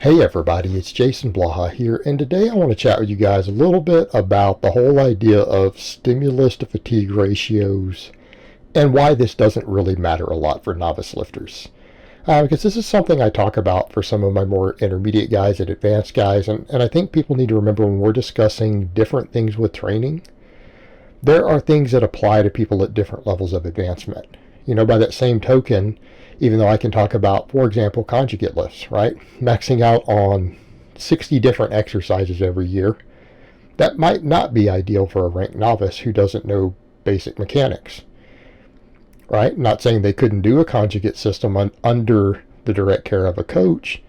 Hey everybody, it's Jason Blaha here, and today I want to chat with you guys a little bit about the whole idea of stimulus to fatigue ratios and why this doesn't really matter a lot for novice lifters. Because this is something I talk about for some of my more intermediate guys and advanced guys, and I think people need to remember when we're discussing different things with training, there are things that apply to people at different levels of advancement. By that same token, even though I can talk about, for example, conjugate lifts, right? Maxing out on 60 different exercises every year, that might not be ideal for a ranked novice who doesn't know basic mechanics, right? Not saying they couldn't do a conjugate system under the direct care of a coach,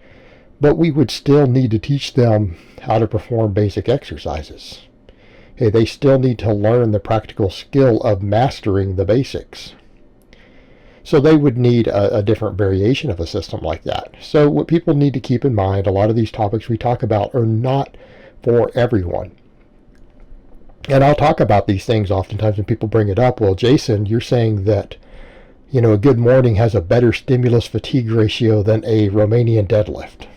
but we would still need to teach them how to perform basic exercises. Okay, they still need to learn the practical skill of mastering the basics. So they would need a different variation of a system like that. So what people need to keep in mind, a lot of these topics we talk about are not for everyone. And I'll talk about these things oftentimes when people bring it up. Well, Jason, you're saying that, a good morning has a better stimulus fatigue ratio than a Romanian deadlift.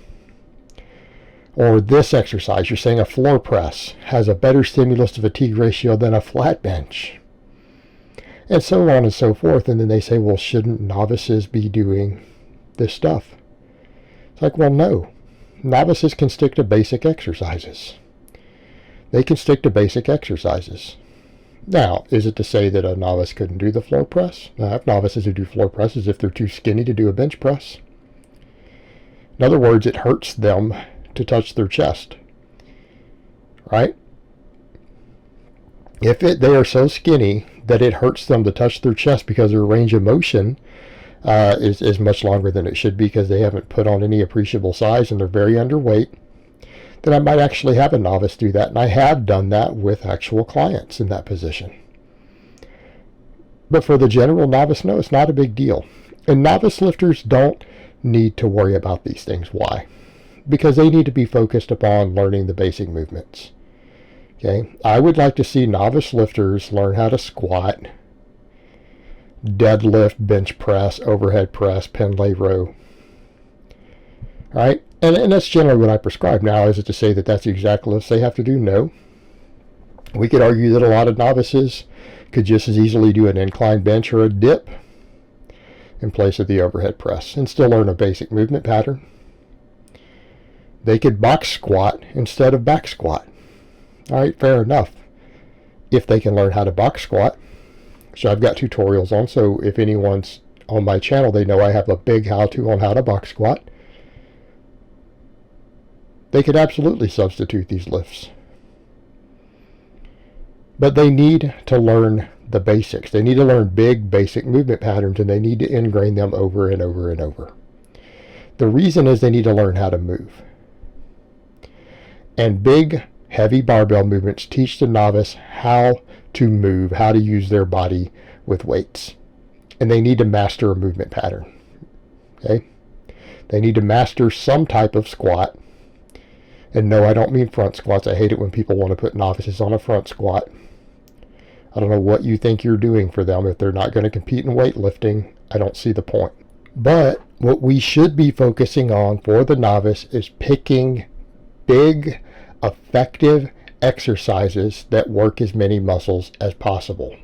Or this exercise, you're saying a floor press has a better stimulus to fatigue ratio than a flat bench. And so on and so forth. And then they say, well, shouldn't novices be doing this stuff? It's like, well, no. Novices can stick to basic exercises. They can stick to basic exercises. Now, is it to say that a novice couldn't do the floor press? I have novices who do floor presses if they're too skinny to do a bench press. In other words, it hurts them to touch their chest, right? If they are so skinny that it hurts them to touch their chest because their range of motion is much longer than it should be because they haven't put on any appreciable size and they're very underweight, then I might actually have a novice do that. And I have done that with actual clients in that position. But for the general novice, no, it's not a big deal. And novice lifters don't need to worry about these things. Why? Because they need to be focused upon learning the basic movements. Okay, I would like to see novice lifters learn how to squat, deadlift, bench press, overhead press, pen lay row. All right, and that's generally what I prescribe now. Is it to say that that's the exact lifts they have to do? No. We could argue that a lot of novices could just as easily do an incline bench or a dip in place of the overhead press and still learn a basic movement pattern. They could box squat instead of back squat. All right, fair enough. If they can learn how to box squat, which I've got tutorials on, so if anyone's on my channel, they know I have a big how-to on how to box squat. They could absolutely substitute these lifts. But they need to learn the basics. They need to learn big basic movement patterns, and they need to ingrain them over and over and over. The reason is they need to learn how to move. And big heavy barbell movements teach the novice how to move, how to use their body with weights. And they need to master a movement pattern. Okay? They need to master some type of squat. And no, I don't mean front squats. I hate it when people want to put novices on a front squat. I don't know what you think you're doing for them. If they're not going to compete in weightlifting, I don't see the point. But what we should be focusing on for the novice is picking big, effective exercises that work as many muscles as possible.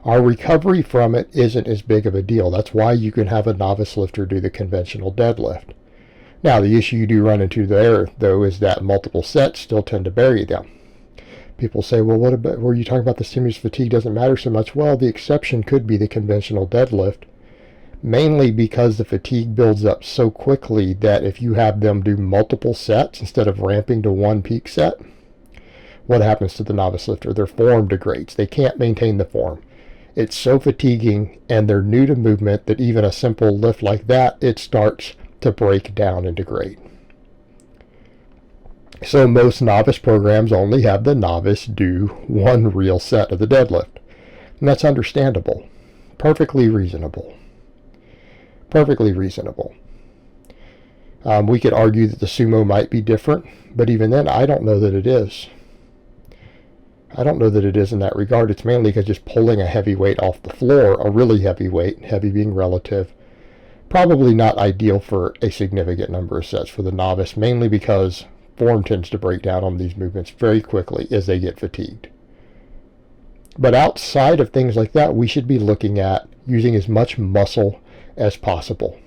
Our recovery from it isn't as big of a deal. That's why you can have a novice lifter do the conventional deadlift. Now, the issue you do run into there, though, is that multiple sets still tend to bury them. People say, well, what about, were you talking about the stimulus fatigue doesn't matter so much? Well, the exception could be the conventional deadlift, mainly because the fatigue builds up so quickly that if you have them do multiple sets instead of ramping to one peak set, what happens to the novice lifter? Their form degrades. They can't maintain the form. It's so fatiguing, and they're new to movement that even a simple lift like that, it starts to break down and degrade. So most novice programs only have the novice do one real set of the deadlift. And that's understandable. Perfectly reasonable. Perfectly reasonable. We could argue that the sumo might be different, but even then, I don't know that it is. I don't know that it is in that regard. It's mainly because just pulling a heavy weight off the floor, a really heavy weight, heavy being relative, probably not ideal for a significant number of sets for the novice, mainly because form tends to break down on these movements very quickly as they get fatigued. But outside of things like that, we should be looking at using as much muscle as possible.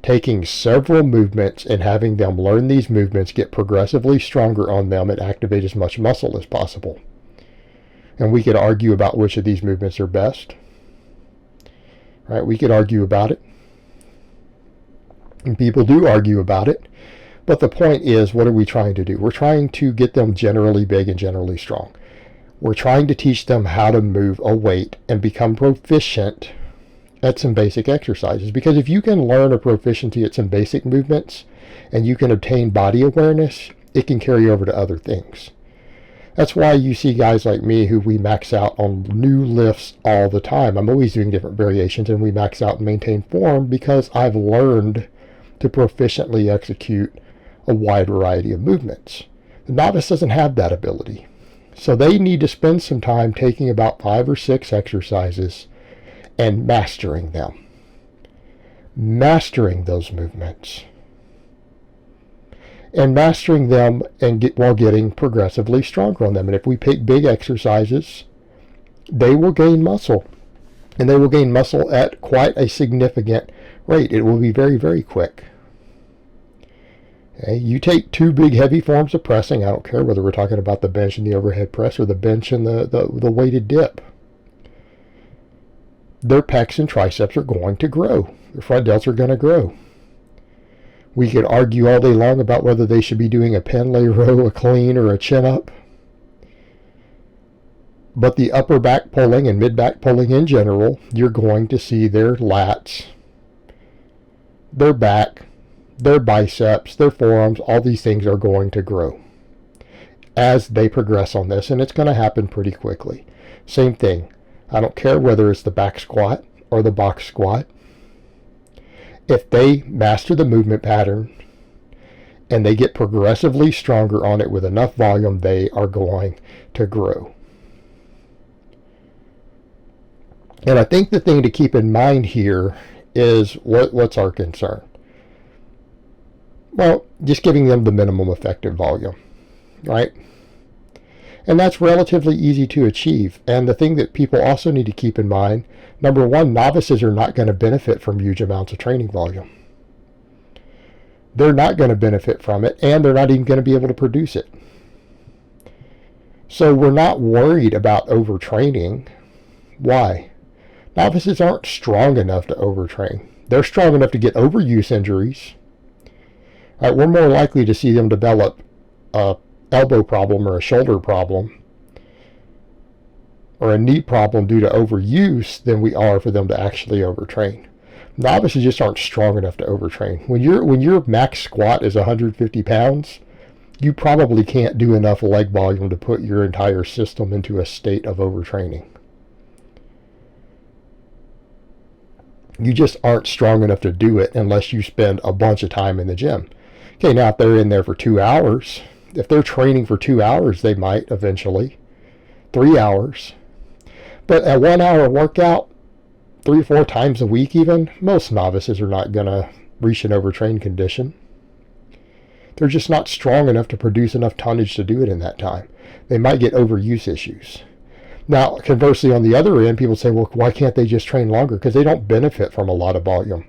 Taking several movements and having them learn these movements, get progressively stronger on them, and activate as much muscle as possible. And we could argue about which of these movements are best. Right? We could argue about it. And people do argue about it. But the point is, what are we trying to do? We're trying to get them generally big and generally strong. We're trying to teach them how to move a weight and become proficient at some basic exercises. Because if you can learn a proficiency at some basic movements and you can obtain body awareness, it can carry over to other things. That's why you see guys like me who we max out on new lifts all the time. I'm always doing different variations, and we max out and maintain form because I've learned to proficiently execute a wide variety of movements. The novice doesn't have that ability. So they need to spend some time taking about 5 or 6 exercises and mastering them. Mastering those movements. And mastering them while getting progressively stronger on them. And if we pick big exercises, they will gain muscle. And they will gain muscle at quite a significant rate. It will be very, very quick. Okay, you take 2 big heavy forms of pressing. I don't care whether we're talking about the bench and the overhead press or the bench and the weighted dip. Their pecs and triceps are going to grow. Their front delts are going to grow. We could argue all day long about whether they should be doing a pen lay row, a clean, or a chin up. But the upper back pulling and mid back pulling in general, you're going to see their lats, their back, their biceps, their forearms, all these things are going to grow as they progress on this, and it's going to happen pretty quickly. Same thing. I don't care whether it's the back squat or the box squat. If they master the movement pattern and they get progressively stronger on it with enough volume, they are going to grow. And I think the thing to keep in mind here is what's our concern? Well, just giving them the minimum effective volume, right? And that's relatively easy to achieve. And the thing that people also need to keep in mind, number one, novices are not going to benefit from huge amounts of training volume. They're not going to benefit from it, and they're not even going to be able to produce it. So we're not worried about overtraining. Why? Novices aren't strong enough to overtrain. They're strong enough to get overuse injuries. Right, we're more likely to see them develop a elbow problem or a shoulder problem or a knee problem due to overuse than we are for them to actually overtrain. Novices just aren't strong enough to overtrain. When your max squat is 150 pounds, you probably can't do enough leg volume to put your entire system into a state of overtraining. You just aren't strong enough to do it unless you spend a bunch of time in the gym. Okay, now if they're in there for 2 hours, if they're training for 2 hours, they might eventually. 3 hours. But a 1 hour workout, 3 or 4 times a week even, most novices are not going to reach an overtrained condition. They're just not strong enough to produce enough tonnage to do it in that time. They might get overuse issues. Now, conversely, on the other end, people say, well, why can't they just train longer? Because they don't benefit from a lot of volume.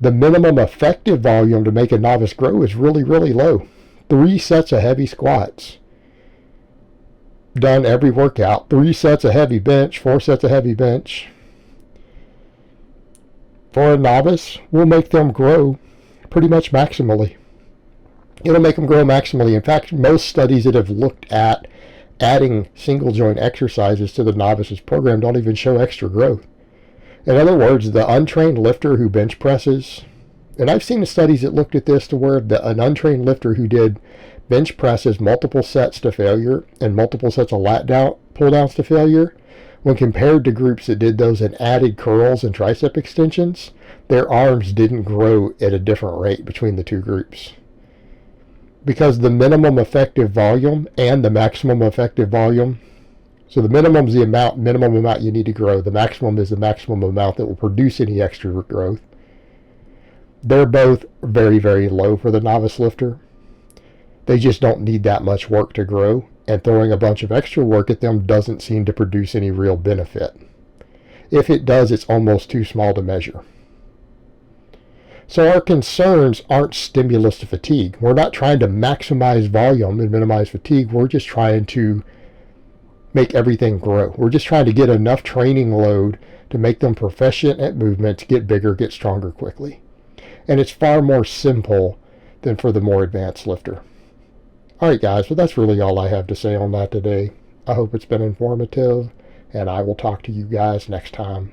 The minimum effective volume to make a novice grow is really, really low. 3 sets of heavy squats done every workout. 3 sets of heavy bench, 4 sets of heavy bench. For a novice, will make them grow pretty much maximally. It'll make them grow maximally. In fact, most studies that have looked at adding single joint exercises to the novices program don't even show extra growth. In other words, the untrained lifter who bench presses, and I've seen the studies that looked at this to where an untrained lifter who did bench presses multiple sets to failure and multiple sets of pull downs to failure, when compared to groups that did those and added curls and tricep extensions, their arms didn't grow at a different rate between the 2 groups. Because the minimum effective volume and the maximum effective volume, so the minimum amount you need to grow. The maximum is the maximum amount that will produce any extra growth. They're both very, very low for the novice lifter. They just don't need that much work to grow, and throwing a bunch of extra work at them doesn't seem to produce any real benefit. If it does, it's almost too small to measure. So our concerns aren't stimulus to fatigue. We're not trying to maximize volume and minimize fatigue. We're just trying to make everything grow. We're just trying to get enough training load to make them proficient at movement, to get bigger, get stronger quickly. And it's far more simple than for the more advanced lifter. Alright guys, well that's really all I have to say on that today. I hope it's been informative, and I will talk to you guys next time.